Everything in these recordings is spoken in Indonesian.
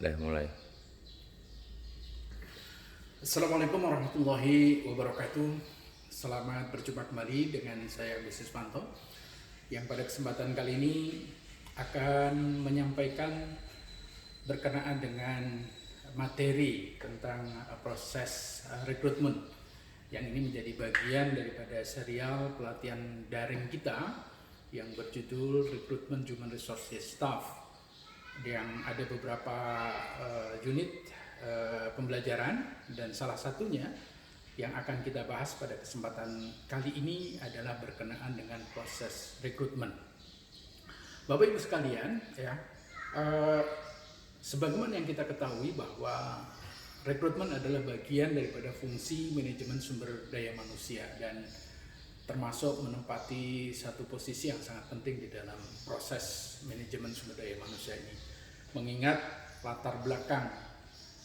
Udah mulai. Assalamualaikum warahmatullahi wabarakatuh. Selamat berjumpa kembali dengan saya Agus Ismanto yang pada kesempatan kali ini akan menyampaikan berkenaan dengan materi tentang proses rekrutmen yang ini menjadi bagian daripada serial pelatihan daring kita yang berjudul Recruitment Human Resources Staff, yang ada beberapa unit pembelajaran, dan salah satunya yang akan kita bahas pada kesempatan kali ini adalah berkenaan dengan proses rekrutmen. Bapak Ibu sekalian, ya, sebagaimana yang kita ketahui bahwa rekrutmen adalah bagian daripada fungsi manajemen sumber daya manusia dan termasuk menempati satu posisi yang sangat penting di dalam proses manajemen sumber daya manusia ini. Mengingat latar belakang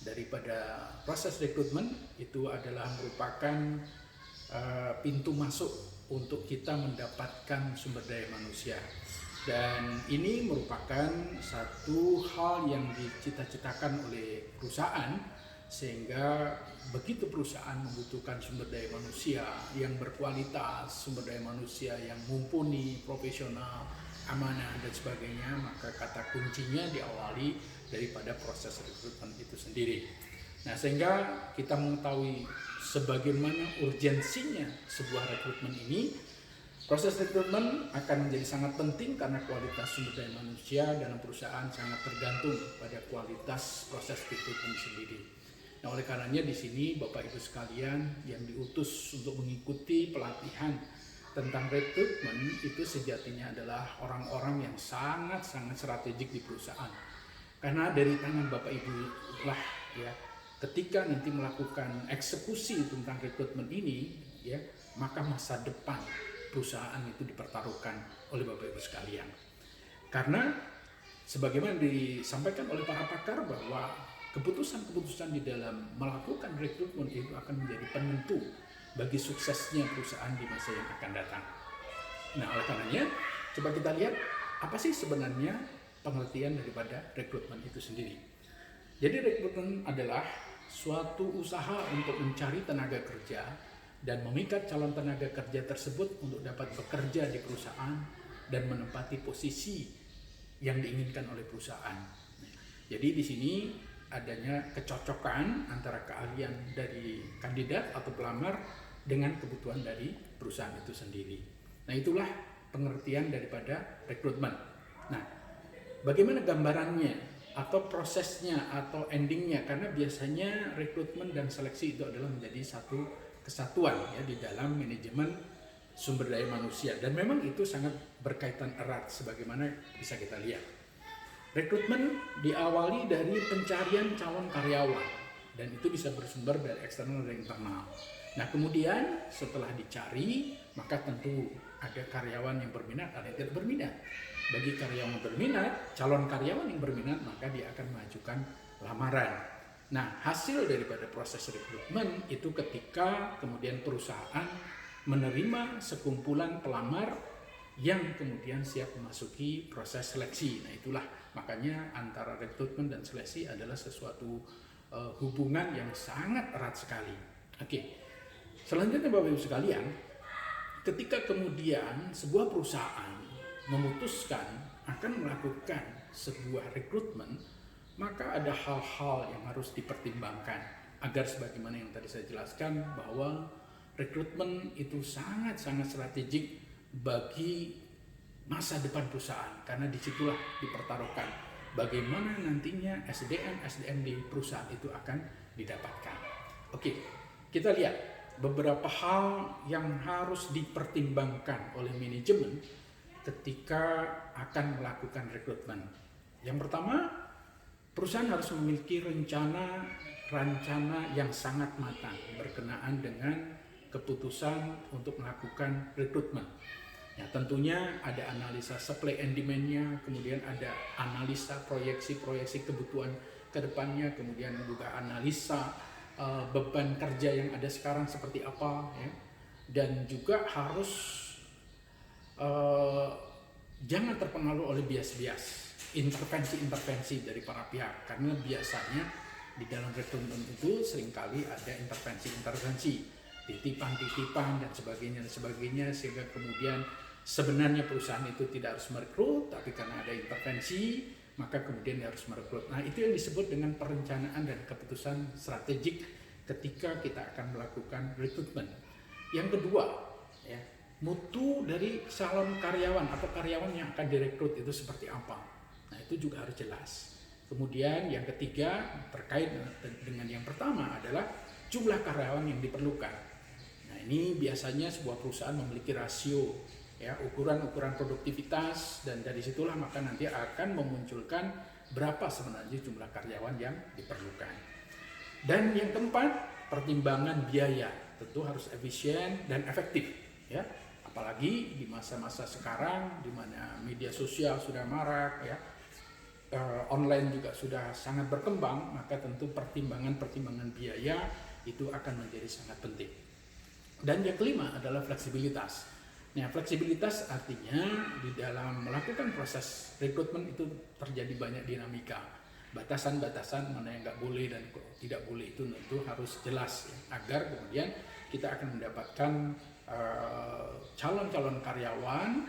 daripada proses rekrutmen itu adalah merupakan pintu masuk untuk kita mendapatkan sumber daya manusia, dan ini merupakan satu hal yang dicita-citakan oleh perusahaan, sehingga begitu perusahaan membutuhkan sumber daya manusia yang berkualitas, sumber daya manusia yang mumpuni, profesional, amanah dan sebagainya, maka kata kuncinya diawali daripada proses rekrutmen itu sendiri. Nah, sehingga kita mengetahui sebagaimana urgensinya sebuah rekrutmen ini, proses rekrutmen akan menjadi sangat penting karena kualitas sumber daya manusia dalam perusahaan sangat tergantung pada kualitas proses rekrutmen sendiri. Nah, oleh karenanya di sini Bapak Ibu sekalian yang diutus untuk mengikuti pelatihan tentang rekrutmen itu sejatinya adalah orang-orang yang sangat-sangat strategik di perusahaan. Karena dari tangan Bapak Ibu lah, ya, ketika nanti melakukan eksekusi tentang rekrutmen ini, ya, maka masa depan perusahaan itu dipertaruhkan oleh Bapak Ibu sekalian. Karena sebagaimana disampaikan oleh para pakar bahwa keputusan-keputusan di dalam melakukan rekrutmen itu akan menjadi penentu bagi suksesnya perusahaan di masa yang akan datang. Nah, oleh karenanya coba kita lihat apa sih sebenarnya pengertian daripada rekrutmen itu sendiri. Jadi rekrutmen adalah suatu usaha untuk mencari tenaga kerja dan memikat calon tenaga kerja tersebut untuk dapat bekerja di perusahaan dan menempati posisi yang diinginkan oleh perusahaan. Jadi di sini adanya kecocokan antara keahlian dari kandidat atau pelamar dengan kebutuhan dari perusahaan itu sendiri. Nah, itulah pengertian daripada rekrutmen. Nah, bagaimana gambarannya atau prosesnya atau endingnya, karena biasanya rekrutmen dan seleksi itu adalah menjadi satu kesatuan, ya, di dalam manajemen sumber daya manusia, dan memang itu sangat berkaitan erat sebagaimana bisa kita lihat. Rekrutmen diawali dari pencarian calon karyawan, dan itu bisa bersumber dari eksternal dan internal. Nah, kemudian setelah dicari, maka tentu ada karyawan yang berminat, ada yang tidak berminat. Bagi karyawan yang berminat, calon karyawan yang berminat, maka dia akan mengajukan lamaran. Nah, hasil daripada proses rekrutmen itu ketika kemudian perusahaan menerima sekumpulan pelamar yang kemudian siap memasuki proses seleksi. Nah, itulah makanya antara rekrutmen dan seleksi adalah sesuatu hubungan yang sangat erat sekali. Oke. Selanjutnya Bapak Ibu sekalian, ketika kemudian sebuah perusahaan memutuskan akan melakukan sebuah rekrutmen, maka ada hal-hal yang harus dipertimbangkan agar sebagaimana yang tadi saya jelaskan bahwa rekrutmen itu sangat-sangat strategik bagi masa depan perusahaan, karena disitulah dipertaruhkan bagaimana nantinya SDM di perusahaan itu akan didapatkan. Oke, kita lihat beberapa hal yang harus dipertimbangkan oleh manajemen ketika akan melakukan rekrutmen. Yang pertama, perusahaan harus memiliki rencana yang sangat matang berkenaan dengan keputusan untuk melakukan rekrutmen. Ya, tentunya ada analisa supply and demand-nya, kemudian ada analisa proyeksi kebutuhan ke depannya, kemudian juga analisa beban kerja yang ada sekarang seperti apa, ya. Dan juga harus jangan terpengaruh oleh bias-bias. intervensi-intervensi dari para pihak, karena biasanya di dalam rekrutmen itu seringkali ada intervensi-intervensi, titipan-titipan dan sebagainya, sehingga kemudian sebenarnya perusahaan itu tidak harus merekrut, tapi karena ada intervensi maka kemudian harus merekrut. Nah, itu yang disebut dengan perencanaan dan keputusan strategik ketika kita akan melakukan rekrutmen. Yang kedua, ya, mutu dari calon karyawan atau karyawan yang akan direkrut itu seperti apa. Nah, itu juga harus jelas. Kemudian yang ketiga terkait dengan yang pertama adalah jumlah karyawan yang diperlukan. Nah, ini biasanya sebuah perusahaan memiliki rasio, ya, ukuran produktivitas, dan dari situlah maka nanti akan memunculkan berapa sebenarnya jumlah karyawan yang diperlukan. Dan yang keempat, pertimbangan biaya tentu harus efisien dan efektif, ya. Apalagi di masa-masa sekarang di mana media sosial sudah marak, ya, online juga sudah sangat berkembang, maka tentu pertimbangan biaya itu akan menjadi sangat penting. Dan yang kelima adalah fleksibilitas. Nah, fleksibilitas artinya di dalam melakukan proses rekrutmen itu terjadi banyak dinamika. Batasan-batasan mana yang nggak boleh dan tidak boleh itu tentu harus jelas, ya, agar kemudian kita akan mendapatkan calon-calon karyawan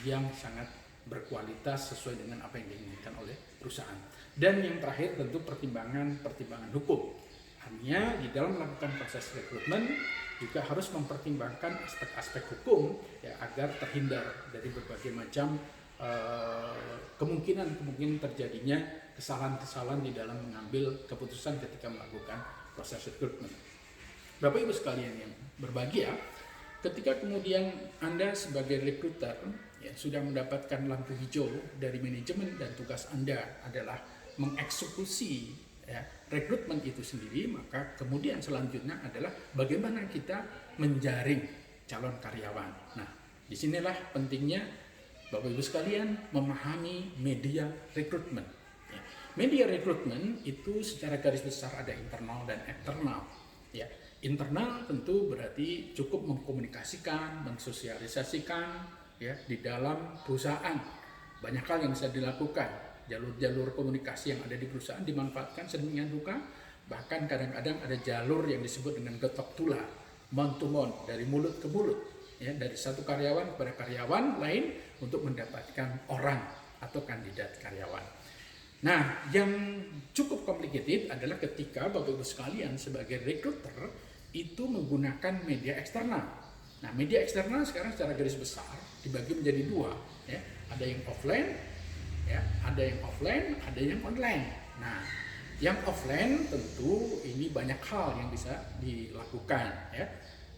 yang sangat berkualitas sesuai dengan apa yang diinginkan oleh perusahaan. Dan yang terakhir tentu pertimbangan hukum. Artinya di dalam melakukan proses rekrutmen juga harus mempertimbangkan aspek-aspek hukum, ya, agar terhindar dari berbagai macam kemungkinan terjadinya kesalahan-kesalahan di dalam mengambil keputusan ketika melakukan proses rekrutmen. Bapak Ibu sekalian yang berbahagia, ketika kemudian Anda sebagai rekruter, ya, sudah mendapatkan lampu hijau dari manajemen dan tugas Anda adalah mengeksekusi, ya, rekrutmen itu sendiri, maka kemudian selanjutnya adalah bagaimana kita menjaring calon karyawan. Nah, disinilah pentingnya Bapak Ibu sekalian memahami media rekrutmen. Ya, media rekrutmen itu secara garis besar ada internal dan eksternal. Ya, internal tentu berarti cukup mengkomunikasikan, mensosialisasikan, ya, di dalam perusahaan. Banyak hal yang bisa dilakukan. Jalur-jalur komunikasi yang ada di perusahaan dimanfaatkan sedemikian rupa. Bahkan kadang-kadang ada jalur yang disebut dengan getok tular, mouth to mouth, dari mulut ke mulut, ya, dari satu karyawan kepada karyawan lain untuk mendapatkan orang atau kandidat karyawan. Nah, yang cukup complicated adalah ketika Bapak Ibu sekalian sebagai recruiter itu menggunakan media eksternal. Nah, media eksternal sekarang secara garis besar dibagi menjadi dua, ya. Ada yang offline, ya, ada yang online. Nah, yang offline tentu ini banyak hal yang bisa dilakukan, ya.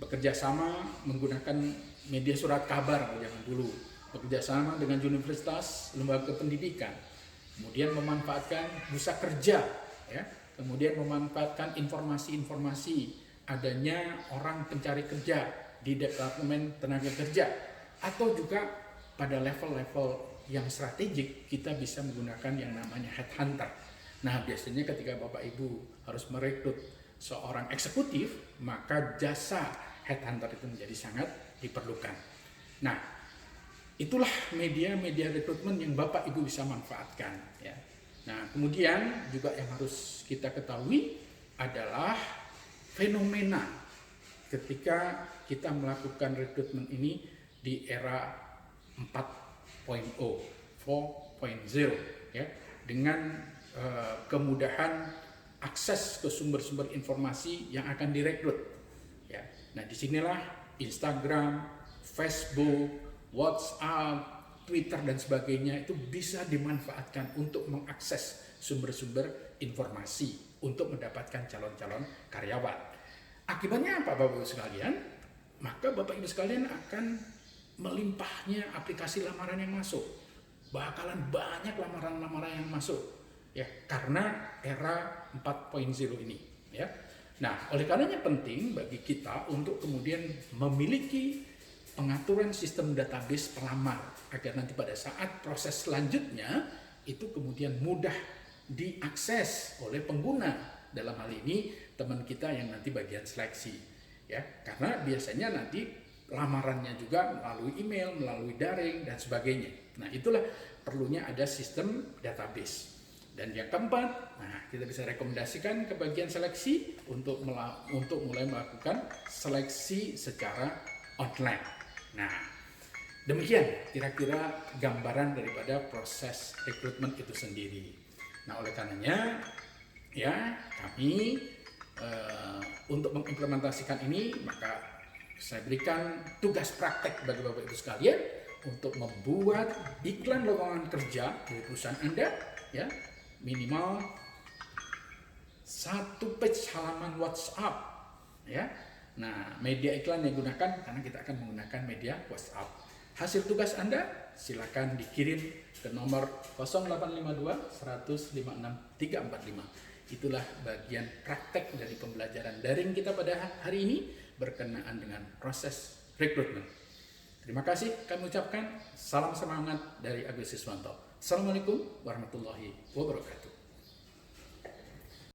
Bekerja sama menggunakan media surat kabar zaman dulu, bekerja sama dengan universitas, lembaga pendidikan, kemudian memanfaatkan bursa kerja, ya, kemudian memanfaatkan informasi-informasi adanya orang pencari kerja di Departemen Tenaga Kerja, atau juga pada level-level yang strategik kita bisa menggunakan yang namanya headhunter. Nah, biasanya ketika Bapak Ibu harus merekrut seorang eksekutif, maka jasa headhunter itu menjadi sangat diperlukan. Nah, itulah media rekrutmen yang Bapak Ibu bisa manfaatkan, ya. Nah, kemudian juga yang harus kita ketahui adalah fenomena ketika kita melakukan rekrutmen ini di era 4.0, ya, dengan kemudahan akses ke sumber-sumber informasi yang akan direkrut, ya. Nah, disinilah Instagram, Facebook, WhatsApp, Twitter dan sebagainya itu bisa dimanfaatkan untuk mengakses sumber-sumber informasi untuk mendapatkan calon-calon karyawan. Akibatnya apa, Bapak Ibu sekalian? Maka Bapak Ibu sekalian akan melimpahnya aplikasi lamaran yang masuk. Bakalan banyak lamaran-lamaran yang masuk, ya, karena era 4.0 ini, ya. Nah, oleh karenanya penting bagi kita untuk kemudian memiliki pengaturan sistem database pelamar agar nanti pada saat proses selanjutnya itu kemudian mudah diakses oleh pengguna. Dalam hal ini teman kita yang nanti bagian seleksi, ya, karena biasanya nanti lamarannya juga melalui email, melalui daring dan sebagainya. Nah, itulah perlunya ada sistem database. Dan yang keempat, nah kita bisa rekomendasikan ke bagian seleksi untuk mulai melakukan seleksi secara online. Nah, demikian kira-kira gambaran daripada proses rekrutmen itu sendiri. Nah, oleh karenanya ya kami untuk mengimplementasikan ini, maka saya berikan tugas praktek bagi Bapak Ibu sekalian untuk membuat iklan lowongan kerja di perusahaan Anda, ya, minimal 1 page halaman WhatsApp, ya. Nah, media iklan yang digunakan karena kita akan menggunakan media WhatsApp. Hasil tugas Anda silakan dikirim ke nomor 0852 156 345. Itulah bagian praktek dari pembelajaran daring kita pada hari ini berkenaan dengan proses rekrutmen. Terima kasih kami ucapkan. Salam semangat dari Agus Siswanto. Assalamualaikum warahmatullahi wabarakatuh.